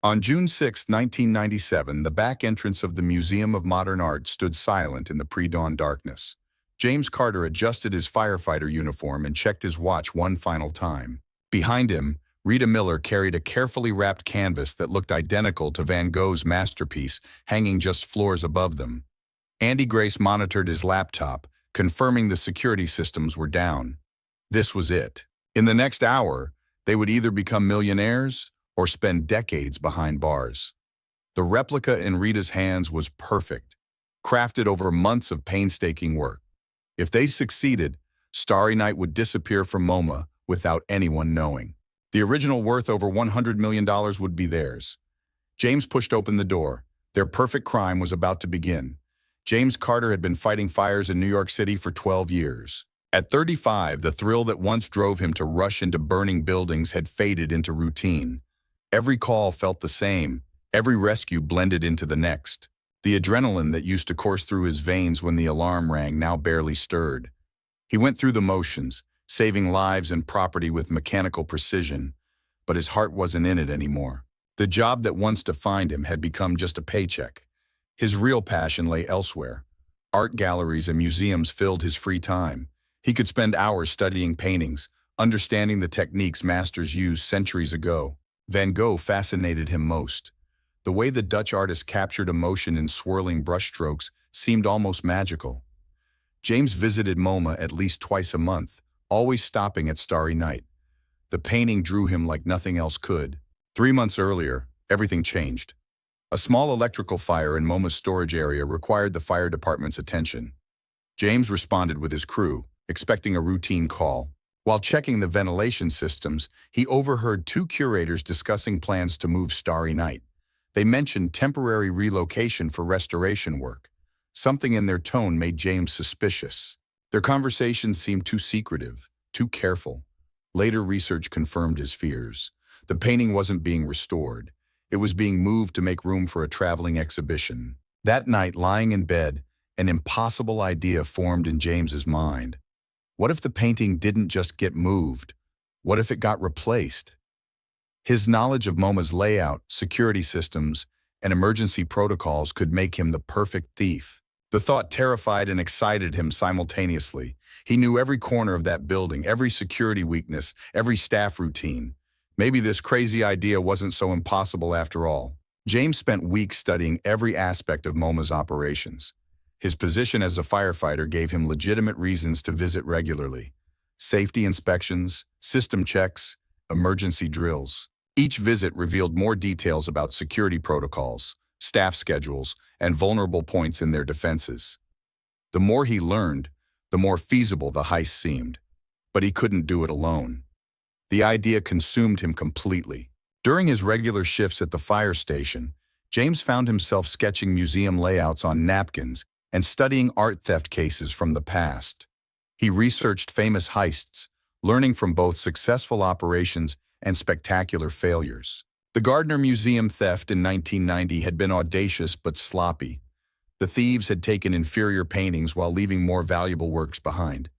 On June 6, 1997, the back entrance of the Museum of Modern Art stood silent in the pre-dawn darkness. James Carter adjusted his firefighter uniform and checked his watch one final time. Behind him, Rita Miller carried a carefully wrapped canvas that looked identical to Van Gogh's masterpiece, hanging just floors above them. Andy Grace monitored his laptop, confirming the security systems were down. This was it. In the next hour, they would either become millionaires or spend decades behind bars. The replica in Rita's hands was perfect, crafted over months of painstaking work. If they succeeded, Starry Night would disappear from MoMA without anyone knowing. The original worth over $100 million would be theirs. James pushed open the door. Their perfect crime was about to begin. James Carter had been fighting fires in New York City for 12 years. At 35, the thrill that once drove him to rush into burning buildings had faded into routine. Every call felt the same. Every rescue blended into the next. The adrenaline that used to course through his veins when the alarm rang now barely stirred. He went through the motions, saving lives and property with mechanical precision, but his heart wasn't in it anymore. The job that once defined him had become just a paycheck. His real passion lay elsewhere. Art galleries and museums filled his free time. He could spend hours studying paintings, understanding the techniques masters used centuries ago. Van Gogh fascinated him most. The way the Dutch artist captured emotion in swirling brushstrokes seemed almost magical. James visited MoMA at least twice a month, always stopping at Starry Night. The painting drew him like nothing else could. 3 months earlier, everything changed. A small electrical fire in MoMA's storage area required the fire department's attention. James responded with his crew, expecting a routine call. While checking the ventilation systems, he overheard two curators discussing plans to move Starry Night. They mentioned temporary relocation for restoration work. Something in their tone made James suspicious. Their conversation seemed too secretive, too careful. Later research confirmed his fears. The painting wasn't being restored. It was being moved to make room for a traveling exhibition. That night, lying in bed, an impossible idea formed in James's mind. What if the painting didn't just get moved? What if it got replaced? His knowledge of MoMA's layout, security systems, and emergency protocols could make him the perfect thief. The thought terrified and excited him simultaneously. He knew every corner of that building, every security weakness, every staff routine. Maybe this crazy idea wasn't so impossible after all. James spent weeks studying every aspect of MoMA's operations. His position as a firefighter gave him legitimate reasons to visit regularly. Safety inspections, system checks, emergency drills. Each visit revealed more details about security protocols, staff schedules, and vulnerable points in their defenses. The more he learned, the more feasible the heist seemed. But he couldn't do it alone. The idea consumed him completely. During his regular shifts at the fire station, James found himself sketching museum layouts on napkins and studying art theft cases from the past. He researched famous heists, learning from both successful operations and spectacular failures. The Gardner Museum theft in 1990 had been audacious but sloppy. The thieves had taken inferior paintings while leaving more valuable works behind.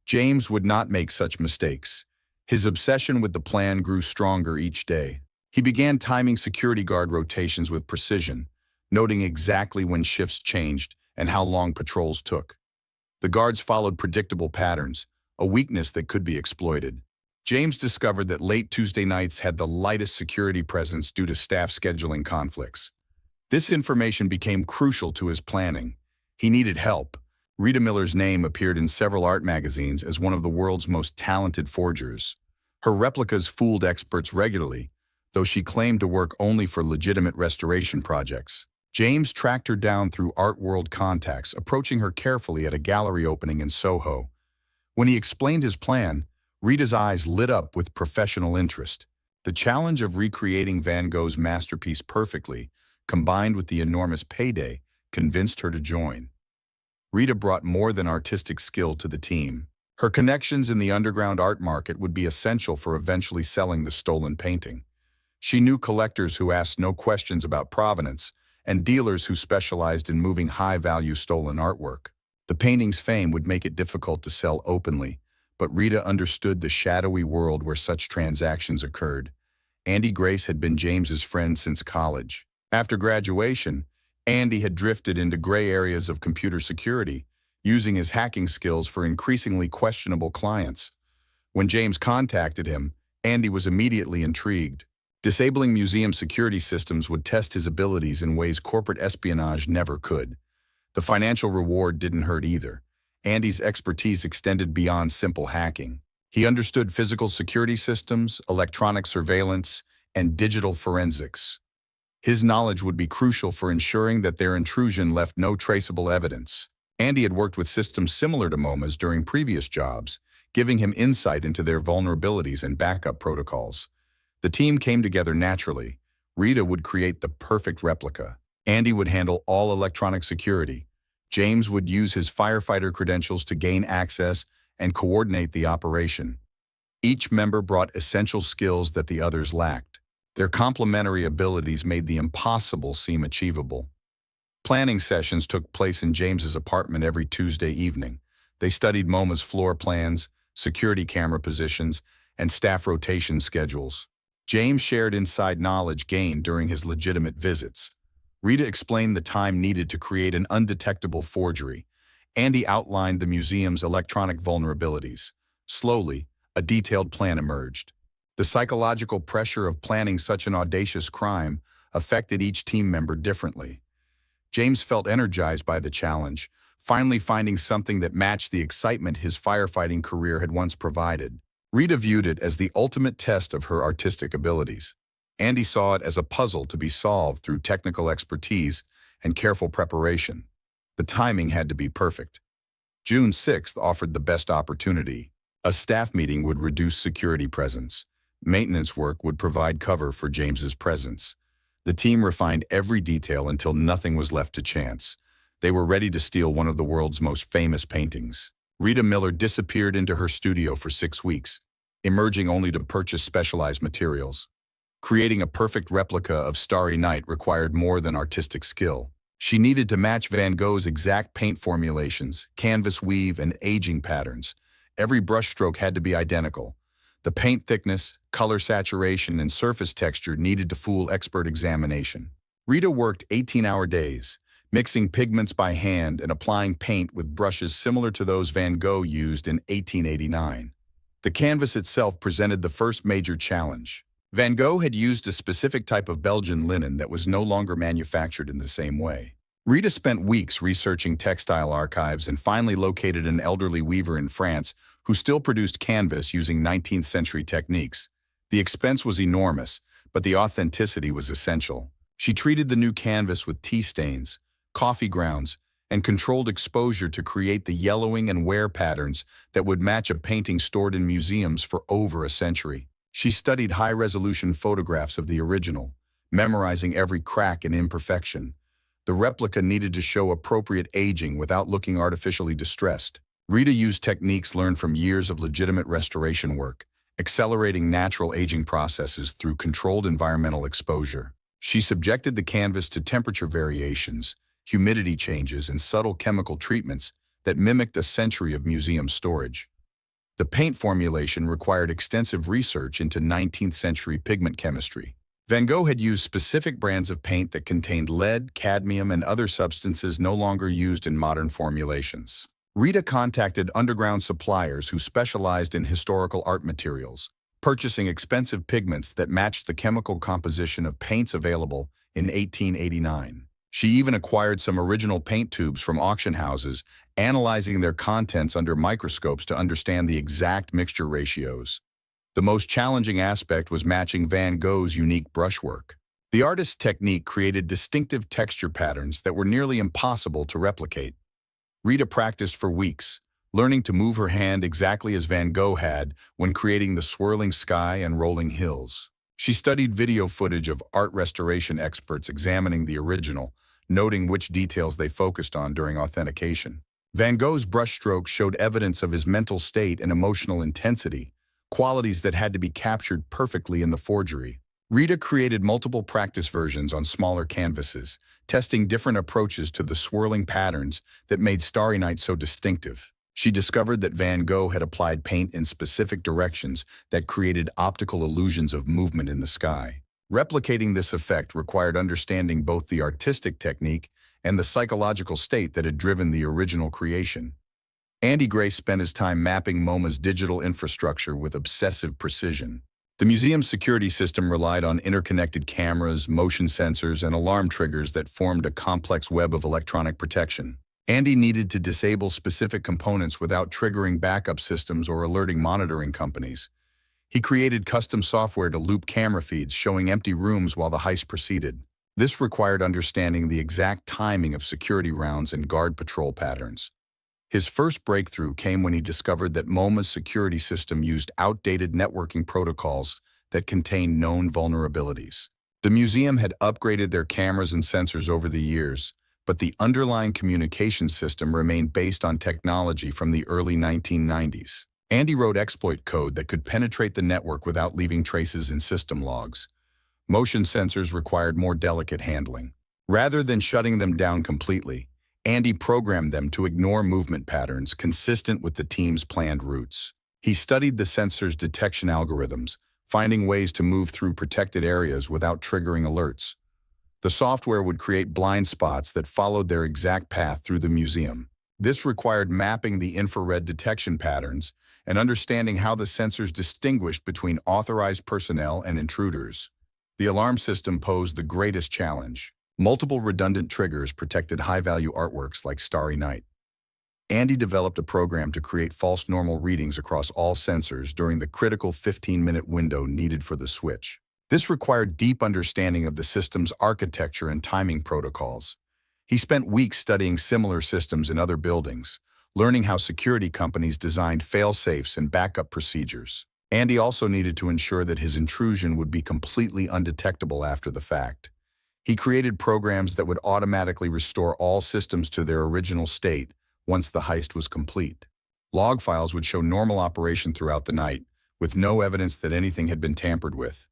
James would not make such mistakes. His obsession with the plan grew stronger each day. He began timing security guard rotations with precision, noting exactly when shifts changed and how long patrols took. The guards followed predictable patterns, a weakness that could be exploited. James discovered that late Tuesday nights had the lightest security presence due to staff scheduling conflicts. This information became crucial to his planning. He needed help. Rita Miller's name appeared in several art magazines as one of the world's most talented forgers. Her replicas fooled experts regularly, though she claimed to work only for legitimate restoration projects. James tracked her down through art world contacts, approaching her carefully at a gallery opening in Soho. When he explained his plan, Rita's eyes lit up with professional interest. The challenge of recreating Van Gogh's masterpiece perfectly, combined with the enormous payday, convinced her to join. Rita brought more than artistic skill to the team. Her connections in the underground art market would be essential for eventually selling the stolen painting. She knew collectors who asked no questions about provenance, and dealers who specialized in moving high-value stolen artwork. The painting's fame would make it difficult to sell openly, but Rita understood the shadowy world where such transactions occurred. Andy Grace had been James's friend since college. After graduation, Andy had drifted into gray areas of computer security, using his hacking skills for increasingly questionable clients. When James contacted him, Andy was immediately intrigued. Disabling museum security systems would test his abilities in ways corporate espionage never could. The financial reward didn't hurt either. Andy's expertise extended beyond simple hacking. He understood physical security systems, electronic surveillance, and digital forensics. His knowledge would be crucial for ensuring that their intrusion left no traceable evidence. Andy had worked with systems similar to MoMA's during previous jobs, giving him insight into their vulnerabilities and backup protocols. The team came together naturally. Rita would create the perfect replica. Andy would handle all electronic security. James would use his firefighter credentials to gain access and coordinate the operation. Each member brought essential skills that the others lacked. Their complementary abilities made the impossible seem achievable. Planning sessions took place in James's apartment every Tuesday evening. They studied MoMA's floor plans, security camera positions, and staff rotation schedules. James shared inside knowledge gained during his legitimate visits. Rita explained the time needed to create an undetectable forgery. Andy outlined the museum's electronic vulnerabilities. Slowly, a detailed plan emerged. The psychological pressure of planning such an audacious crime affected each team member differently. James felt energized by the challenge, finally finding something that matched the excitement his firefighting career had once provided. Rita viewed it as the ultimate test of her artistic abilities. Andy saw it as a puzzle to be solved through technical expertise and careful preparation. The timing had to be perfect. June 6th offered the best opportunity. A staff meeting would reduce security presence. Maintenance work would provide cover for James's presence. The team refined every detail until nothing was left to chance. They were ready to steal one of the world's most famous paintings. Rita Miller disappeared into her studio for 6 weeks, emerging only to purchase specialized materials. Creating a perfect replica of Starry Night required more than artistic skill. She needed to match Van Gogh's exact paint formulations, canvas weave, and aging patterns. Every brushstroke had to be identical. The paint thickness, color saturation, and surface texture needed to fool expert examination. Rita worked 18-hour days, mixing pigments by hand and applying paint with brushes similar to those Van Gogh used in 1889. The canvas itself presented the first major challenge. Van Gogh had used a specific type of Belgian linen that was no longer manufactured in the same way. Rita spent weeks researching textile archives and finally located an elderly weaver in France who still produced canvas using 19th century techniques. The expense was enormous, but the authenticity was essential. She treated the new canvas with tea stains, coffee grounds, and controlled exposure to create the yellowing and wear patterns that would match a painting stored in museums for over a century. She studied high-resolution photographs of the original, memorizing every crack and imperfection. The replica needed to show appropriate aging without looking artificially distressed. Rita used techniques learned from years of legitimate restoration work, accelerating natural aging processes through controlled environmental exposure. She subjected the canvas to temperature variations, humidity changes, and subtle chemical treatments that mimicked a century of museum storage. The paint formulation required extensive research into 19th century pigment chemistry. Van Gogh had used specific brands of paint that contained lead, cadmium, and other substances no longer used in modern formulations. Rita contacted underground suppliers who specialized in historical art materials, purchasing expensive pigments that matched the chemical composition of paints available in 1889. She even acquired some original paint tubes from auction houses, analyzing their contents under microscopes to understand the exact mixture ratios. The most challenging aspect was matching Van Gogh's unique brushwork. The artist's technique created distinctive texture patterns that were nearly impossible to replicate. Rita practiced for weeks, learning to move her hand exactly as Van Gogh had when creating the swirling sky and rolling hills. She studied video footage of art restoration experts examining the original, noting which details they focused on during authentication. Van Gogh's brushstrokes showed evidence of his mental state and emotional intensity, qualities that had to be captured perfectly in the forgery. Rita created multiple practice versions on smaller canvases, testing different approaches to the swirling patterns that made Starry Night so distinctive. She discovered that Van Gogh had applied paint in specific directions that created optical illusions of movement in the sky. Replicating this effect required understanding both the artistic technique and the psychological state that had driven the original creation. Andy Gray spent his time mapping MoMA's digital infrastructure with obsessive precision. The museum's security system relied on interconnected cameras, motion sensors, and alarm triggers that formed a complex web of electronic protection. Andy needed to disable specific components without triggering backup systems or alerting monitoring companies. He created custom software to loop camera feeds showing empty rooms while the heist proceeded. This required understanding the exact timing of security rounds and guard patrol patterns. His first breakthrough came when he discovered that MoMA's security system used outdated networking protocols that contained known vulnerabilities. The museum had upgraded their cameras and sensors over the years, but the underlying communication system remained based on technology from the early 1990s. Andy wrote exploit code that could penetrate the network without leaving traces in system logs. Motion sensors required more delicate handling. Rather than shutting them down completely, Andy programmed them to ignore movement patterns consistent with the team's planned routes. He studied the sensor's detection algorithms, finding ways to move through protected areas without triggering alerts. The software would create blind spots that followed their exact path through the museum. This required mapping the infrared detection patterns and understanding how the sensors distinguished between authorized personnel and intruders. The alarm system posed the greatest challenge. Multiple redundant triggers protected high-value artworks like Starry Night. Andy developed a program to create false normal readings across all sensors during the critical 15-minute window needed for the switch. This required deep understanding of the system's architecture and timing protocols. He spent weeks studying similar systems in other buildings, learning how security companies designed fail-safes and backup procedures. Andy also needed to ensure that his intrusion would be completely undetectable after the fact. He created programs that would automatically restore all systems to their original state once the heist was complete. Log files would show normal operation throughout the night, with no evidence that anything had been tampered with.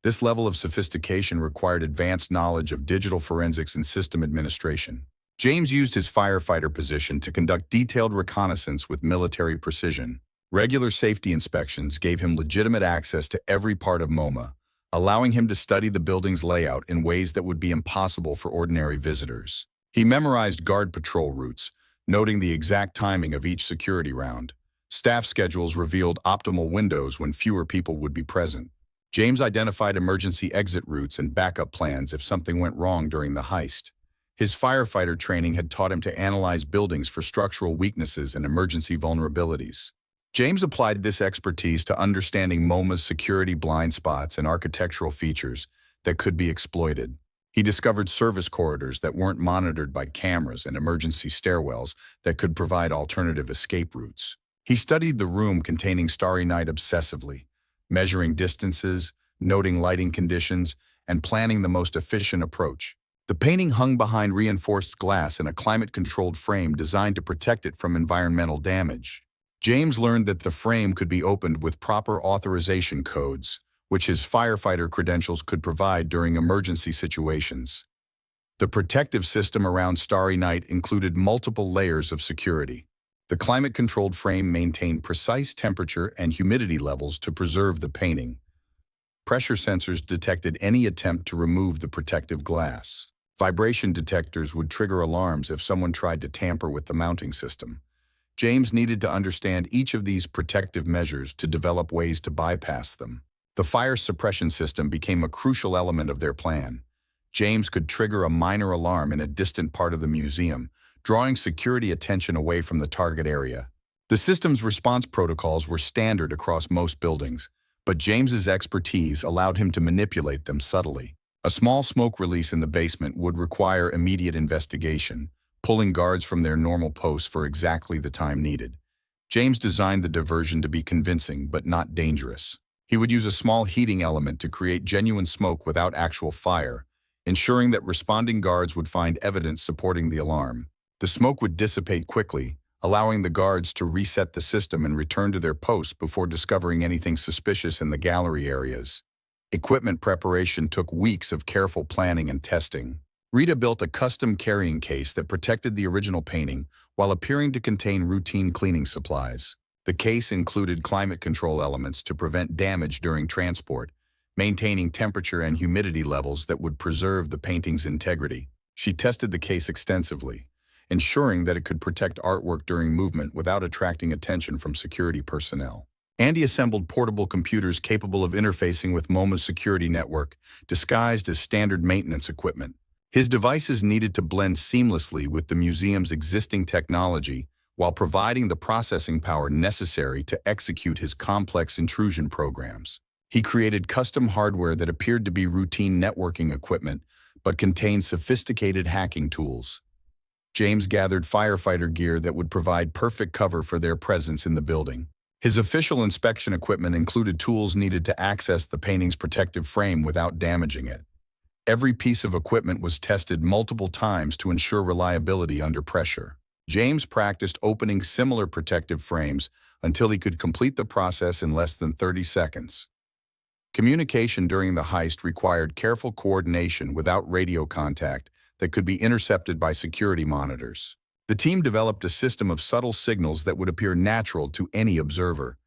This level of sophistication required advanced knowledge of digital forensics and system administration. James used his firefighter position to conduct detailed reconnaissance with military precision. Regular safety inspections gave him legitimate access to every part of MoMA, allowing him to study the building's layout in ways that would be impossible for ordinary visitors. He memorized guard patrol routes, noting the exact timing of each security round. Staff schedules revealed optimal windows when fewer people would be present. James identified emergency exit routes and backup plans if something went wrong during the heist. His firefighter training had taught him to analyze buildings for structural weaknesses and emergency vulnerabilities. James applied this expertise to understanding MoMA's security blind spots and architectural features that could be exploited. He discovered service corridors that weren't monitored by cameras and emergency stairwells that could provide alternative escape routes. He studied the room containing Starry Night obsessively, measuring distances, noting lighting conditions, and planning the most efficient approach. The painting hung behind reinforced glass in a climate-controlled frame designed to protect it from environmental damage. James learned that the frame could be opened with proper authorization codes, which his firefighter credentials could provide during emergency situations. The protective system around Starry Night included multiple layers of security. The climate-controlled frame maintained precise temperature and humidity levels to preserve the painting. Pressure sensors detected any attempt to remove the protective glass. Vibration detectors would trigger alarms if someone tried to tamper with the mounting system. James needed to understand each of these protective measures to develop ways to bypass them. The fire suppression system became a crucial element of their plan. James could trigger a minor alarm in a distant part of the museum, drawing security attention away from the target area. The system's response protocols were standard across most buildings, but James's expertise allowed him to manipulate them subtly. A small smoke release in the basement would require immediate investigation, pulling guards from their normal posts for exactly the time needed. James designed the diversion to be convincing but not dangerous. He would use a small heating element to create genuine smoke without actual fire, ensuring that responding guards would find evidence supporting the alarm. The smoke would dissipate quickly, allowing the guards to reset the system and return to their posts before discovering anything suspicious in the gallery areas. Equipment preparation took weeks of careful planning and testing. Rita built a custom carrying case that protected the original painting while appearing to contain routine cleaning supplies. The case included climate control elements to prevent damage during transport, maintaining temperature and humidity levels that would preserve the painting's integrity. She tested the case extensively, ensuring that it could protect artwork during movement without attracting attention from security personnel. Andy assembled portable computers capable of interfacing with MoMA's security network, disguised as standard maintenance equipment. His devices needed to blend seamlessly with the museum's existing technology while providing the processing power necessary to execute his complex intrusion programs. He created custom hardware that appeared to be routine networking equipment, but contained sophisticated hacking tools. James gathered firefighter gear that would provide perfect cover for their presence in the building. His official inspection equipment included tools needed to access the painting's protective frame without damaging it. Every piece of equipment was tested multiple times to ensure reliability under pressure. James practiced opening similar protective frames until he could complete the process in less than 30 seconds. Communication during the heist required careful coordination without radio contact that could be intercepted by security monitors. The team developed a system of subtle signals that would appear natural to any observer.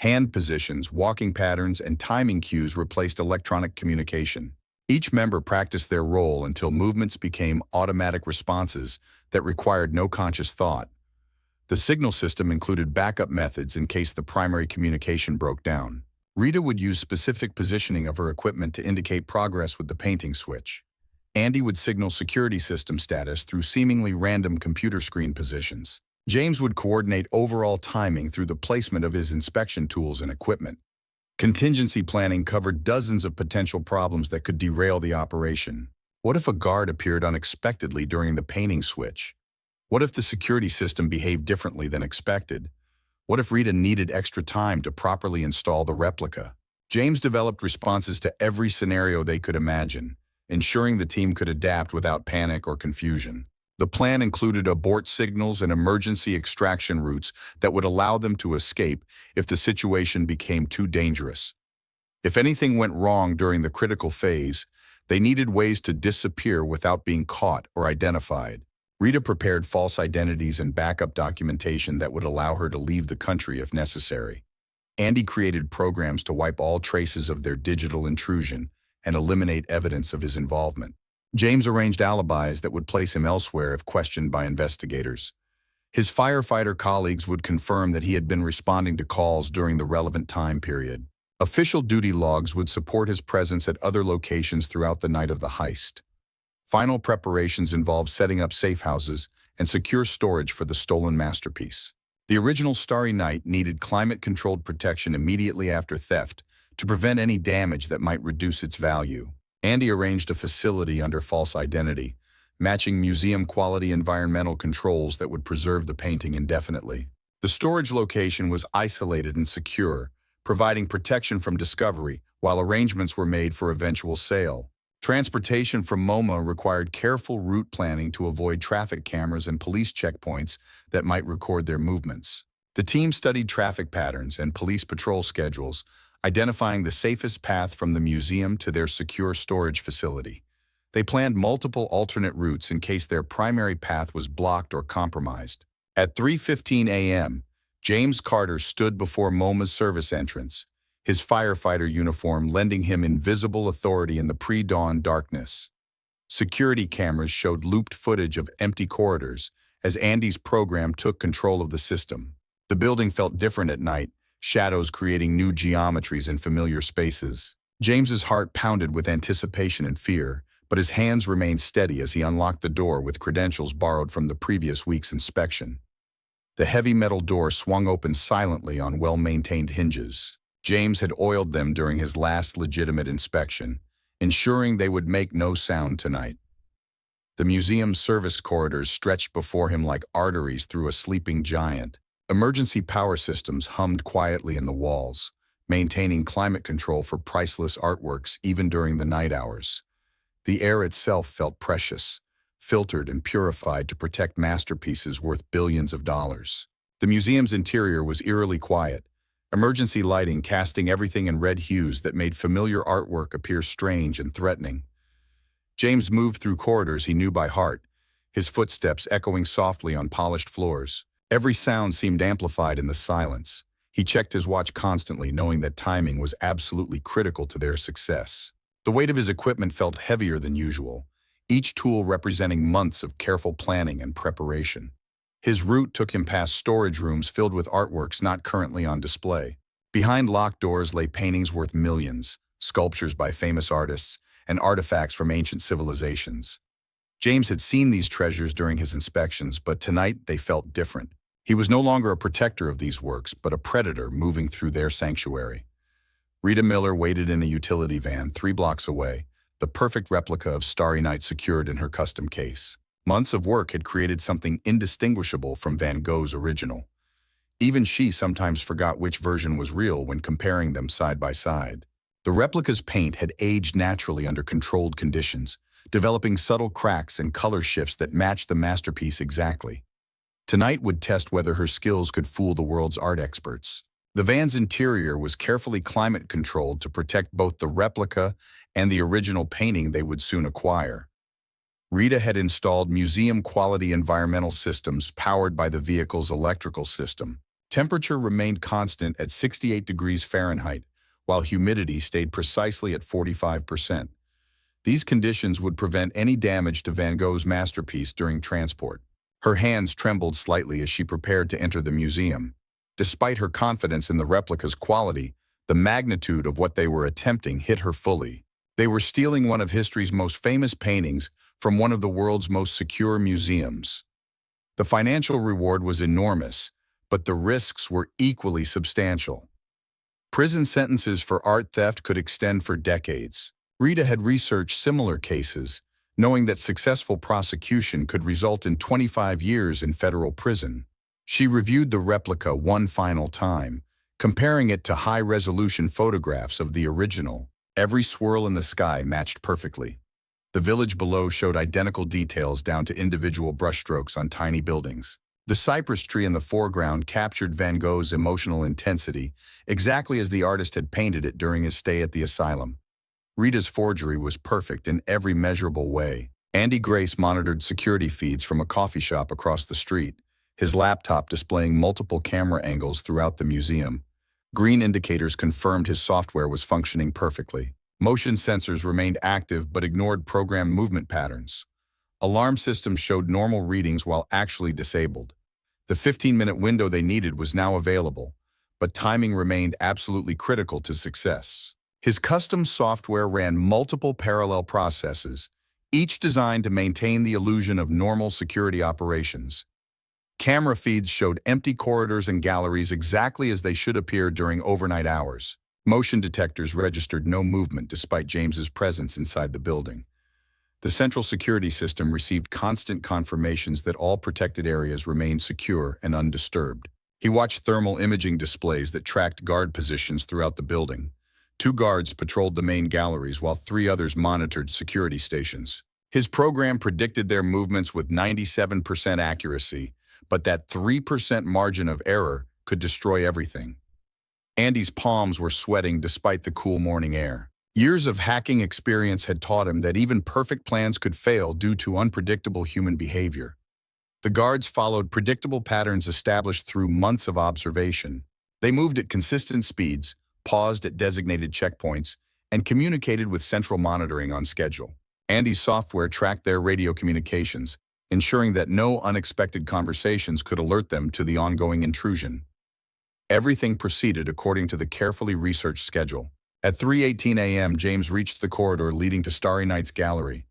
Hand positions, walking patterns, and timing cues replaced electronic communication. Each member practiced their role until movements became automatic responses that required no conscious thought. The signal system included backup methods in case the primary communication broke down. Rita would use specific positioning of her equipment to indicate progress with the painting switch. Andy would signal security system status through seemingly random computer screen positions. James would coordinate overall timing through the placement of his inspection tools and equipment. Contingency planning covered dozens of potential problems that could derail the operation. What if a guard appeared unexpectedly during the painting switch? What if the security system behaved differently than expected? What if Rita needed extra time to properly install the replica? James developed responses to every scenario they could imagine, ensuring the team could adapt without panic or confusion. The plan included abort signals and emergency extraction routes that would allow them to escape if the situation became too dangerous. If anything went wrong during the critical phase, they needed ways to disappear without being caught or identified. Rita prepared false identities and backup documentation that would allow her to leave the country if necessary. Andy created programs to wipe all traces of their digital intrusion and eliminate evidence of his involvement. James arranged alibis that would place him elsewhere if questioned by investigators. His firefighter colleagues would confirm that he had been responding to calls during the relevant time period. Official duty logs would support his presence at other locations throughout the night of the heist. Final preparations involved setting up safe houses and secure storage for the stolen masterpiece. The original Starry Night needed climate-controlled protection immediately after theft to prevent any damage that might reduce its value. Andy arranged a facility under false identity, matching museum-quality environmental controls that would preserve the painting indefinitely. The storage location was isolated and secure, providing protection from discovery, while arrangements were made for eventual sale. Transportation from MoMA required careful route planning to avoid traffic cameras and police checkpoints that might record their movements. The team studied traffic patterns and police patrol schedules, identifying the safest path from the museum to their secure storage facility. They planned multiple alternate routes in case their primary path was blocked or compromised. At 3:15 a.m., James Carter stood before MoMA's service entrance, his firefighter uniform lending him invisible authority in the pre-dawn darkness. Security cameras showed looped footage of empty corridors as Andy's program took control of the system. The building felt different at night, shadows creating new geometries in familiar spaces. James's heart pounded with anticipation and fear, but his hands remained steady as he unlocked the door with credentials borrowed from the previous week's inspection. The heavy metal door swung open silently on well-maintained hinges. James had oiled them during his last legitimate inspection, ensuring they would make no sound tonight. The museum's service corridors stretched before him like arteries through a sleeping giant. Emergency power systems hummed quietly in the walls, maintaining climate control for priceless artworks even during the night hours. The air itself felt precious, filtered and purified to protect masterpieces worth billions of dollars. The museum's interior was eerily quiet, emergency lighting casting everything in red hues that made familiar artwork appear strange and threatening. James moved through corridors he knew by heart, his footsteps echoing softly on polished floors. Every sound seemed amplified in the silence. He checked his watch constantly, knowing that timing was absolutely critical to their success. The weight of his equipment felt heavier than usual, each tool representing months of careful planning and preparation. His route took him past storage rooms filled with artworks not currently on display. Behind locked doors lay paintings worth millions, sculptures by famous artists, and artifacts from ancient civilizations. James had seen these treasures during his inspections, but tonight they felt different. He was no longer a protector of these works, but a predator moving through their sanctuary. Rita Miller waited in a utility van 3 blocks away, the perfect replica of Starry Night secured in her custom case. Months of work had created something indistinguishable from Van Gogh's original. Even she sometimes forgot which version was real when comparing them side by side. The replica's paint had aged naturally under controlled conditions, developing subtle cracks and color shifts that matched the masterpiece exactly. Tonight would test whether her skills could fool the world's art experts. The van's interior was carefully climate-controlled to protect both the replica and the original painting they would soon acquire. Rita had installed museum-quality environmental systems powered by the vehicle's electrical system. Temperature remained constant at 68 degrees Fahrenheit, while humidity stayed precisely at 45%. These conditions would prevent any damage to Van Gogh's masterpiece during transport. Her hands trembled slightly as she prepared to enter the museum. Despite her confidence in the replica's quality, the magnitude of what they were attempting hit her fully. They were stealing one of history's most famous paintings from one of the world's most secure museums. The financial reward was enormous, but the risks were equally substantial. Prison sentences for art theft could extend for decades. Rita had researched similar cases, knowing that successful prosecution could result in 25 years in federal prison. She reviewed the replica one final time, comparing it to high-resolution photographs of the original. Every swirl in the sky matched perfectly. The village below showed identical details down to individual brushstrokes on tiny buildings. The cypress tree in the foreground captured Van Gogh's emotional intensity, exactly as the artist had painted it during his stay at the asylum. Rita's forgery was perfect in every measurable way. Andy Grace monitored security feeds from a coffee shop across the street, his laptop displaying multiple camera angles throughout the museum. Green indicators confirmed his software was functioning perfectly. Motion sensors remained active but ignored programmed movement patterns. Alarm systems showed normal readings while actually disabled. The 15-minute window they needed was now available, but timing remained absolutely critical to success. His custom software ran multiple parallel processes, each designed to maintain the illusion of normal security operations. Camera feeds showed empty corridors and galleries exactly as they should appear during overnight hours. Motion detectors registered no movement despite James's presence inside the building. The central security system received constant confirmations that all protected areas remained secure and undisturbed. He watched thermal imaging displays that tracked guard positions throughout the building. 2 guards patrolled the main galleries while 3 others monitored security stations. His program predicted their movements with 97% accuracy, but that 3% margin of error could destroy everything. Andy's palms were sweating despite the cool morning air. Years of hacking experience had taught him that even perfect plans could fail due to unpredictable human behavior. The guards followed predictable patterns established through months of observation. They moved at consistent speeds, paused at designated checkpoints, and communicated with central monitoring on schedule. Andy's software tracked their radio communications, ensuring that no unexpected conversations could alert them to the ongoing intrusion. Everything proceeded according to the carefully researched schedule. At 3:18 a.m., James reached the corridor leading to Starry Night's gallery.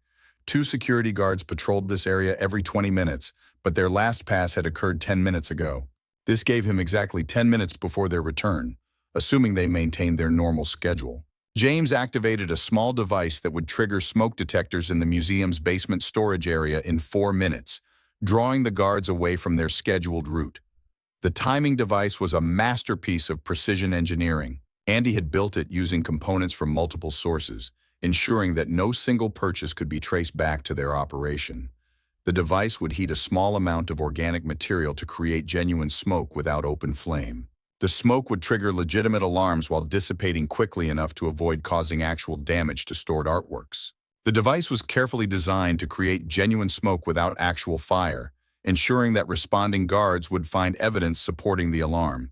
2 security guards patrolled this area every 20 minutes, but their last pass had occurred 10 minutes ago. This gave him exactly 10 minutes before their return, assuming they maintained their normal schedule. James activated a small device that would trigger smoke detectors in the museum's basement storage area in 4 minutes, drawing the guards away from their scheduled route. The timing device was a masterpiece of precision engineering. Andy had built it using components from multiple sources, ensuring that no single purchase could be traced back to their operation. The device would heat a small amount of organic material to create genuine smoke without open flame. The smoke would trigger legitimate alarms while dissipating quickly enough to avoid causing actual damage to stored artworks. The device was carefully designed to create genuine smoke without actual fire, ensuring that responding guards would find evidence supporting the alarm.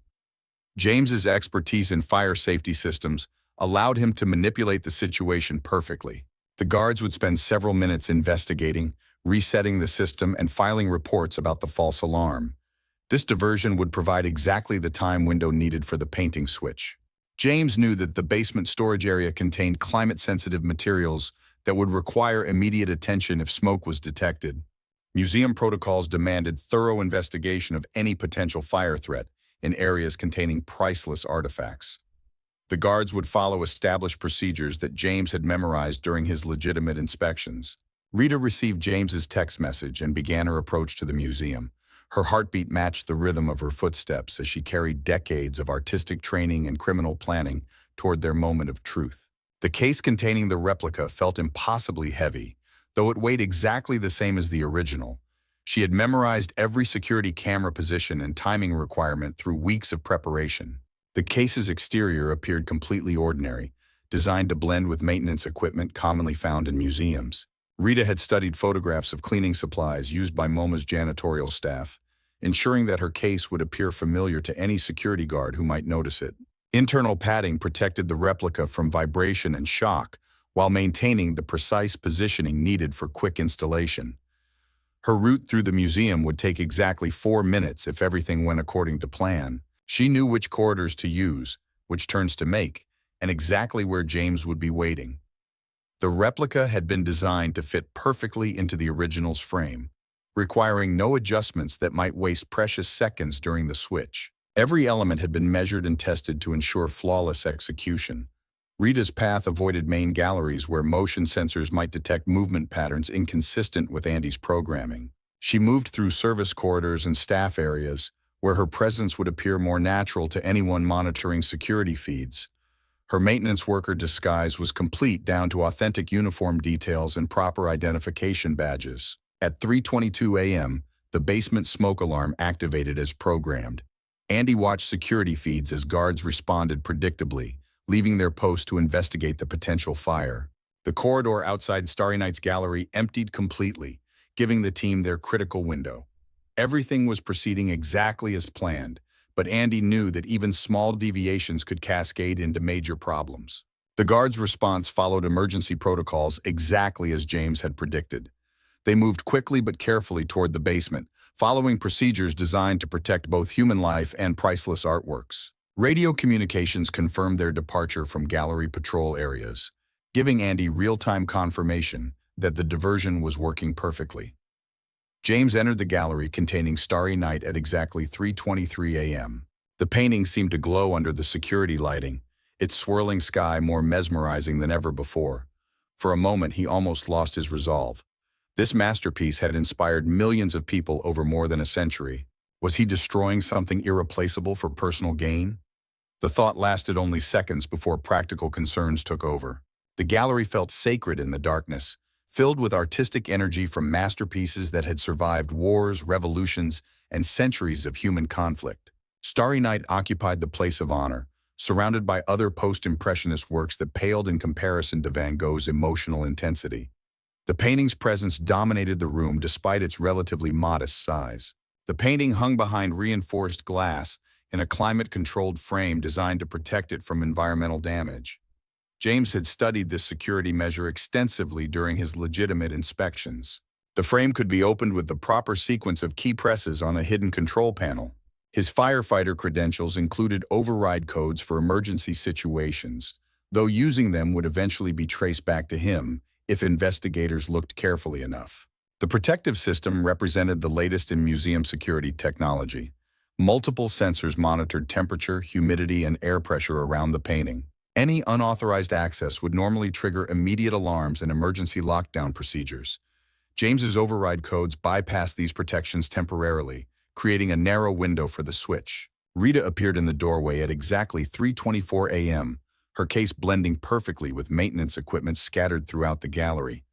James's expertise in fire safety systems allowed him to manipulate the situation perfectly. The guards would spend several minutes investigating, resetting the system, and filing reports about the false alarm. This diversion would provide exactly the time window needed for the painting switch. James knew that the basement storage area contained climate-sensitive materials that would require immediate attention if smoke was detected. Museum protocols demanded thorough investigation of any potential fire threat in areas containing priceless artifacts. The guards would follow established procedures that James had memorized during his legitimate inspections. Rita received James's text message and began her approach to the museum. Her heartbeat matched the rhythm of her footsteps as she carried decades of artistic training and criminal planning toward their moment of truth. The case containing the replica felt impossibly heavy, though it weighed exactly the same as the original. She had memorized every security camera position and timing requirement through weeks of preparation. The case's exterior appeared completely ordinary, designed to blend with maintenance equipment commonly found in museums. Rita had studied photographs of cleaning supplies used by MoMA's janitorial staff, ensuring that her case would appear familiar to any security guard who might notice it. Internal padding protected the replica from vibration and shock, while maintaining the precise positioning needed for quick installation. Her route through the museum would take exactly 4 minutes if everything went according to plan. She knew which corridors to use, which turns to make, and exactly where James would be waiting. The replica had been designed to fit perfectly into the original's frame, requiring no adjustments that might waste precious seconds during the switch. Every element had been measured and tested to ensure flawless execution. Rita's path avoided main galleries where motion sensors might detect movement patterns inconsistent with Andy's programming. She moved through service corridors and staff areas, where her presence would appear more natural to anyone monitoring security feeds. Her maintenance worker disguise was complete down to authentic uniform details and proper identification badges. At 3:22 a.m., the basement smoke alarm activated as programmed. Andy watched security feeds as guards responded predictably, leaving their post to investigate the potential fire. The corridor outside Starry Night's gallery emptied completely, giving the team their critical window. Everything was proceeding exactly as planned, but Andy knew that even small deviations could cascade into major problems. The guards' response followed emergency protocols exactly as James had predicted. They moved quickly but carefully toward the basement, following procedures designed to protect both human life and priceless artworks. Radio communications confirmed their departure from gallery patrol areas, giving Andy real-time confirmation that the diversion was working perfectly. James entered the gallery containing Starry Night at exactly 3:23 a.m. The painting seemed to glow under the security lighting, its swirling sky more mesmerizing than ever before. For a moment, he almost lost his resolve. This masterpiece had inspired millions of people over more than a century. Was he destroying something irreplaceable for personal gain? The thought lasted only seconds before practical concerns took over. The gallery felt sacred in the darkness, filled with artistic energy from masterpieces that had survived wars, revolutions, and centuries of human conflict. Starry Night occupied the place of honor, surrounded by other post-impressionist works that paled in comparison to Van Gogh's emotional intensity. The painting's presence dominated the room despite its relatively modest size. The painting hung behind reinforced glass in a climate-controlled frame designed to protect it from environmental damage. James had studied this security measure extensively during his legitimate inspections. The frame could be opened with the proper sequence of key presses on a hidden control panel. His firefighter credentials included override codes for emergency situations, though using them would eventually be traced back to him if investigators looked carefully enough. The protective system represented the latest in museum security technology. Multiple sensors monitored temperature, humidity, and air pressure around the painting. Any unauthorized access would normally trigger immediate alarms and emergency lockdown procedures. James's override codes bypassed these protections temporarily, creating a narrow window for the switch. Rita appeared in the doorway at exactly 3:24 a.m., her case blending perfectly with maintenance equipment scattered throughout the gallery.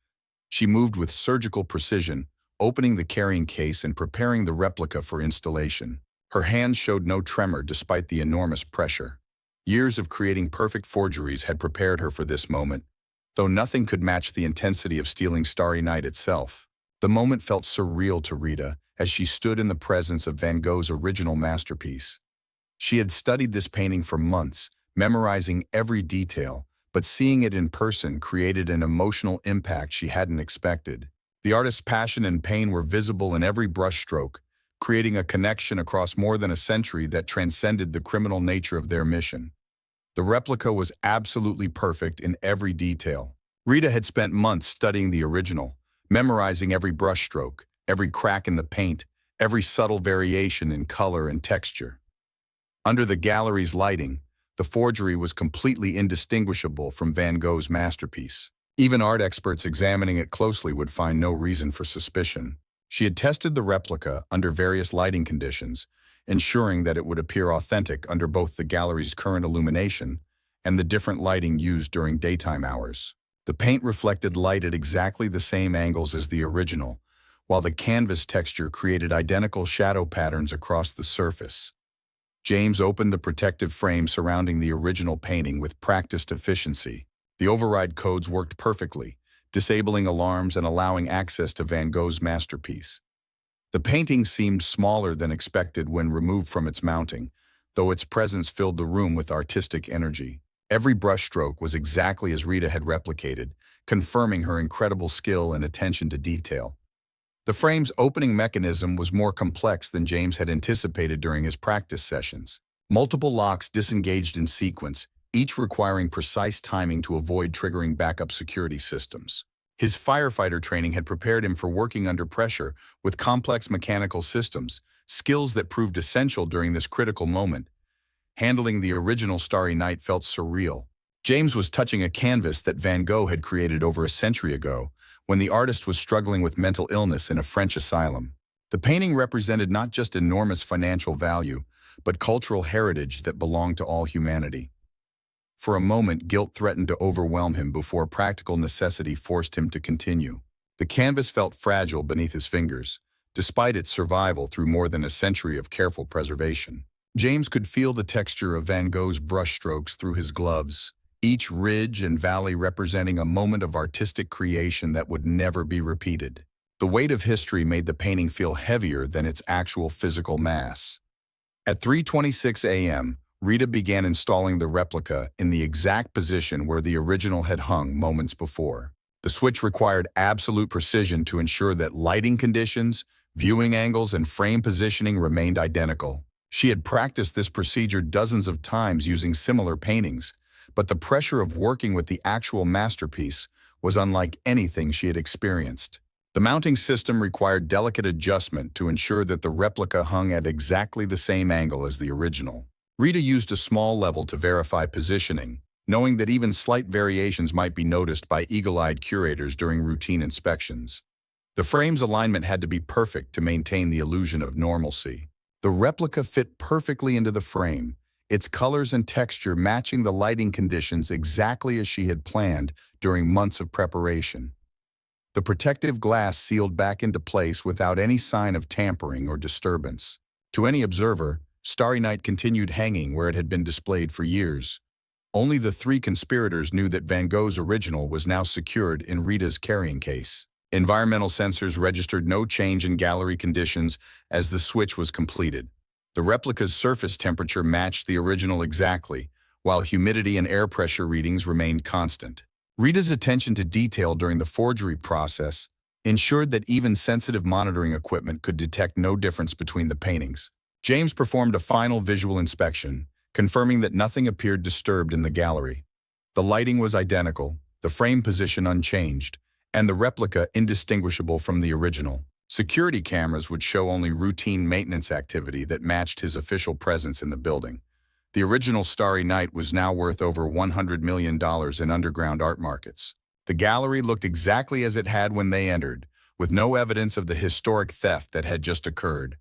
She moved with surgical precision, opening the carrying case and preparing the replica for installation. Her hands showed no tremor despite the enormous pressure. Years of creating perfect forgeries had prepared her for this moment. though nothing could match the intensity of stealing Starry Night itself. The moment felt surreal to Rita as she stood in the presence of Van Gogh's original masterpiece. She had studied this painting for months, memorizing every detail, but seeing it in person created an emotional impact she hadn't expected. The artist's passion and pain were visible in every brushstroke, creating a connection across more than a century that transcended the criminal nature of their mission. The replica was absolutely perfect in every detail. Rita had spent months studying the original, memorizing every brushstroke, every crack in the paint, every subtle variation in color and texture. Under the gallery's lighting, the forgery was completely indistinguishable from Van Gogh's masterpiece. Even art experts examining it closely would find no reason for suspicion. She had tested the replica under various lighting conditions, ensuring that it would appear authentic under both the gallery's current illumination and the different lighting used during daytime hours. The paint reflected light at exactly the same angles as the original, while the canvas texture created identical shadow patterns across the surface. James opened the protective frame surrounding the original painting with practiced efficiency. The override codes worked perfectly, disabling alarms and allowing access to Van Gogh's masterpiece. The painting seemed smaller than expected when removed from its mounting, though its presence filled the room with artistic energy. Every brushstroke was exactly as Rita had replicated, confirming her incredible skill and attention to detail. The frame's opening mechanism was more complex than James had anticipated during his practice sessions. Multiple locks disengaged in sequence, each requiring precise timing to avoid triggering backup security systems. His firefighter training had prepared him for working under pressure with complex mechanical systems, skills that proved essential during this critical moment. Handling the original Starry Night felt surreal. James was touching a canvas that Van Gogh had created over a century ago, when the artist was struggling with mental illness in a French asylum. The painting represented not just enormous financial value, but cultural heritage that belonged to all humanity. For a moment, guilt threatened to overwhelm him before practical necessity forced him to continue. The canvas felt fragile beneath his fingers, despite its survival through more than a century of careful preservation. James could feel the texture of Van Gogh's brushstrokes through his gloves, each ridge and valley representing a moment of artistic creation that would never be repeated. The weight of history made the painting feel heavier than its actual physical mass. At 3:26 a.m., Rita began installing the replica in the exact position where the original had hung moments before. The switch required absolute precision to ensure that lighting conditions, viewing angles, and frame positioning remained identical. She had practiced this procedure dozens of times using similar paintings, but the pressure of working with the actual masterpiece was unlike anything she had experienced. The mounting system required delicate adjustment to ensure that the replica hung at exactly the same angle as the original. Rita used a small level to verify positioning, knowing that even slight variations might be noticed by eagle-eyed curators during routine inspections. The frame's alignment had to be perfect to maintain the illusion of normalcy. The replica fit perfectly into the frame, its colors and texture matching the lighting conditions exactly as she had planned during months of preparation. The protective glass sealed back into place without any sign of tampering or disturbance. To any observer, Starry Night continued hanging where it had been displayed for years. Only the three conspirators knew that Van Gogh's original was now secured in Rita's carrying case. Environmental sensors registered no change in gallery conditions as the switch was completed. The replica's surface temperature matched the original exactly, while humidity and air pressure readings remained constant. Rita's attention to detail during the forgery process ensured that even sensitive monitoring equipment could detect no difference between the paintings. James performed a final visual inspection, confirming that nothing appeared disturbed in the gallery. The lighting was identical, the frame position unchanged, and the replica indistinguishable from the original. Security cameras would show only routine maintenance activity that matched his official presence in the building. The original Starry Night was now worth over $100 million in underground art markets. The gallery looked exactly as it had when they entered, with no evidence of the historic theft that had just occurred.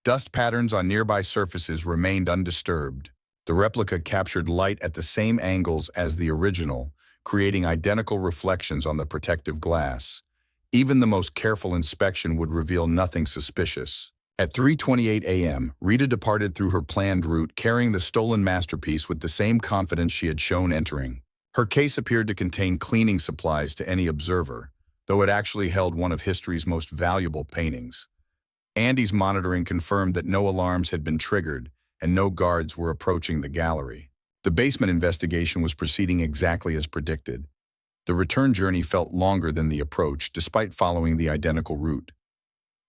Dust patterns on nearby surfaces remained undisturbed. The replica captured light at the same angles as the original, creating identical reflections on the protective glass. Even the most careful inspection would reveal nothing suspicious. At 3:28 a.m., Rita departed through her planned route, carrying the stolen masterpiece with the same confidence she had shown entering. Her case appeared to contain cleaning supplies to any observer, though it actually held one of history's most valuable paintings. Andy's monitoring confirmed that no alarms had been triggered and no guards were approaching the gallery. The basement investigation was proceeding exactly as predicted. The return journey felt longer than the approach, despite following the identical route.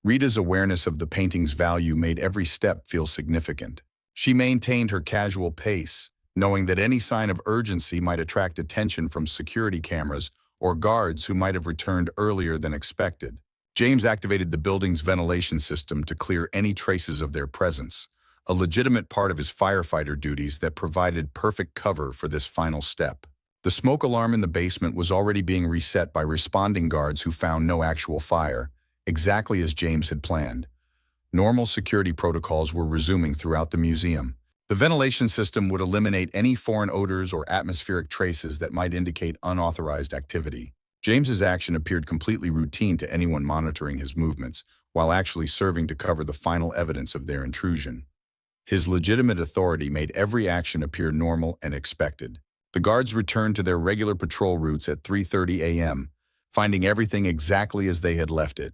Rita's awareness of the painting's value made every step feel significant. She maintained her casual pace, knowing that any sign of urgency might attract attention from security cameras or guards who might have returned earlier than expected. James activated the building's ventilation system to clear any traces of their presence, a legitimate part of his firefighter duties that provided perfect cover for this final step. The smoke alarm in the basement was already being reset by responding guards who found no actual fire, exactly as James had planned. Normal security protocols were resuming throughout the museum. The ventilation system would eliminate any foreign odors or atmospheric traces that might indicate unauthorized activity. James's action appeared completely routine to anyone monitoring his movements, while actually serving to cover the final evidence of their intrusion. His legitimate authority made every action appear normal and expected. The guards returned to their regular patrol routes at 3:30 a.m., finding everything exactly as they had left it.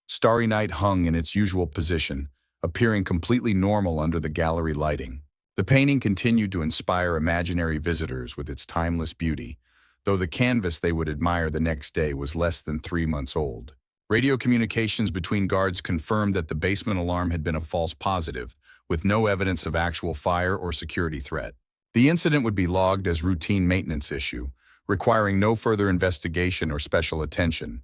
Starry Night hung in its usual position, appearing completely normal under the gallery lighting. The painting continued to inspire imaginary visitors with its timeless beauty, though the canvas they would admire the next day was less than 3 months old. Radio communications between guards confirmed that the basement alarm had been a false positive, with no evidence of actual fire or security threat. The incident would be logged as routine maintenance issue, requiring no further investigation or special attention.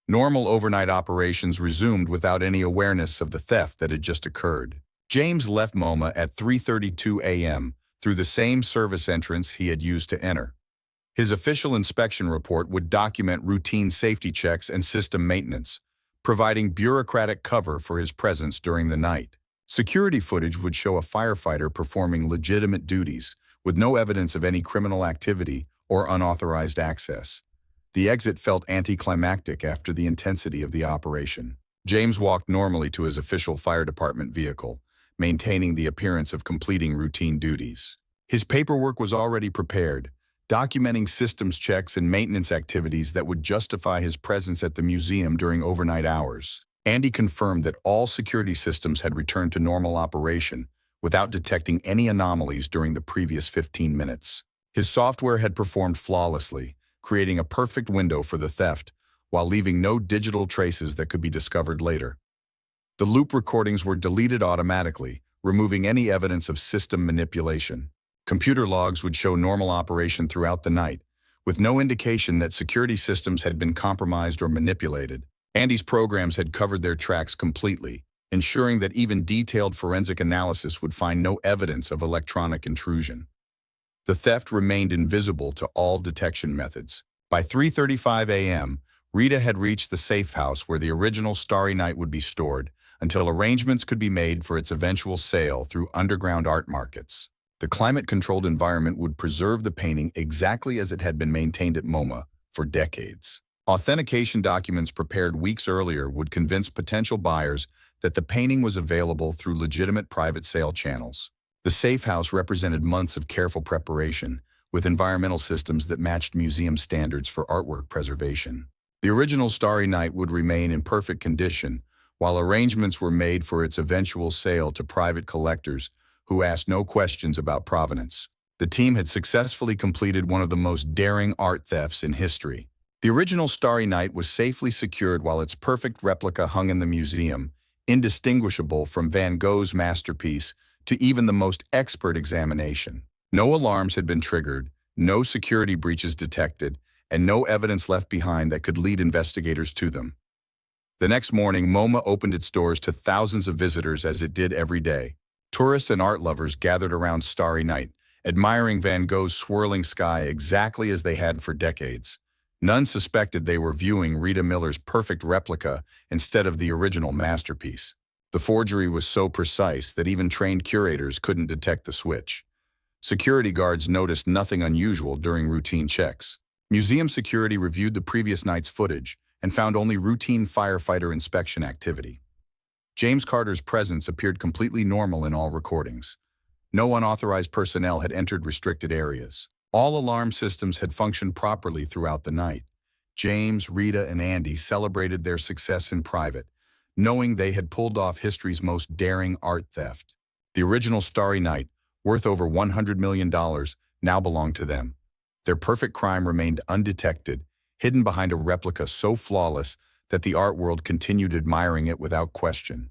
Normal overnight operations resumed without any awareness of the theft that had just occurred. James left MoMA at 3:32 a.m. through the same service entrance he had used to enter. His official inspection report would document routine safety checks and system maintenance, providing bureaucratic cover for his presence during the night. Security footage would show a firefighter performing legitimate duties, with no evidence of any criminal activity or unauthorized access. The exit felt anticlimactic after the intensity of the operation. James walked normally to his official fire department vehicle, maintaining the appearance of completing routine duties. His paperwork was already prepared, documenting systems checks and maintenance activities that would justify his presence at the museum during overnight hours. Andy confirmed that all security systems had returned to normal operation without detecting any anomalies during the previous 15 minutes. His software had performed flawlessly, creating a perfect window for the theft, while leaving no digital traces that could be discovered later. The loop recordings were deleted automatically, removing any evidence of system manipulation. Computer logs would show normal operation throughout the night, with no indication that security systems had been compromised or manipulated. Andy's programs had covered their tracks completely, ensuring that even detailed forensic analysis would find no evidence of electronic intrusion. The theft remained invisible to all detection methods. By 3:35 a.m., Rita had reached the safe house where the original Starry Night would be stored until arrangements could be made for its eventual sale through underground art markets. The climate-controlled environment would preserve the painting exactly as it had been maintained at MoMA for decades. Authentication documents prepared weeks earlier would convince potential buyers that the painting was available through legitimate private sale channels. The safe house represented months of careful preparation, with environmental systems that matched museum standards for artwork preservation. The original Starry Night would remain in perfect condition, while arrangements were made for its eventual sale to private collectors who asked no questions about provenance. The team had successfully completed one of the most daring art thefts in history. The original Starry Night was safely secured while its perfect replica hung in the museum, indistinguishable from Van Gogh's masterpiece to even the most expert examination. No alarms had been triggered, no security breaches detected, and no evidence left behind that could lead investigators to them. The next morning, MoMA opened its doors to thousands of visitors as it did every day. Tourists and art lovers gathered around Starry Night, admiring Van Gogh's swirling sky exactly as they had for decades. None suspected they were viewing Rita Miller's perfect replica instead of the original masterpiece. The forgery was so precise that even trained curators couldn't detect the switch. Security guards noticed nothing unusual during routine checks. Museum security reviewed the previous night's footage and found only routine firefighter inspection activity. James Carter's presence appeared completely normal in all recordings. No unauthorized personnel had entered restricted areas. All alarm systems had functioned properly throughout the night. James, Rita, and Andy celebrated their success in private, knowing they had pulled off history's most daring art theft. The original Starry Night, worth over $100 million, now belonged to them. Their perfect crime remained undetected, hidden behind a replica so flawless that the art world continued admiring it without question.